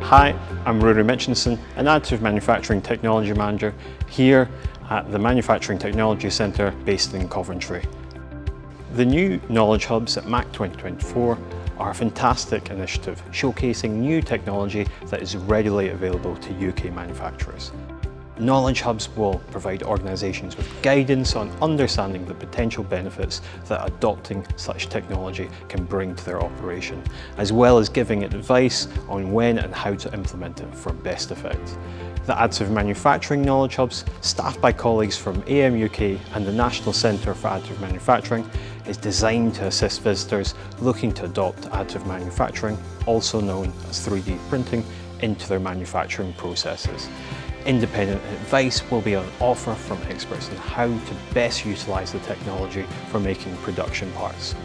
Hi, I'm Rory Mitchinson, an Additive Manufacturing Technology Manager here at the Manufacturing Technology Centre based in Coventry. The new Knowledge Hubs at MACH 2024 are a fantastic initiative showcasing new technology that is readily available to UK manufacturers. Knowledge Hubs will provide organisations with guidance on understanding the potential benefits that adopting such technology can bring to their operation, as well as giving advice on when and how to implement it for best effect. The Additive Manufacturing Knowledge Hubs, staffed by colleagues from AMUK and the National Centre for Additive Manufacturing, is designed to assist visitors looking to adopt additive manufacturing, also known as 3D printing, into their manufacturing processes. Independent advice will be on offer from experts on how to best utilise the technology for making production parts.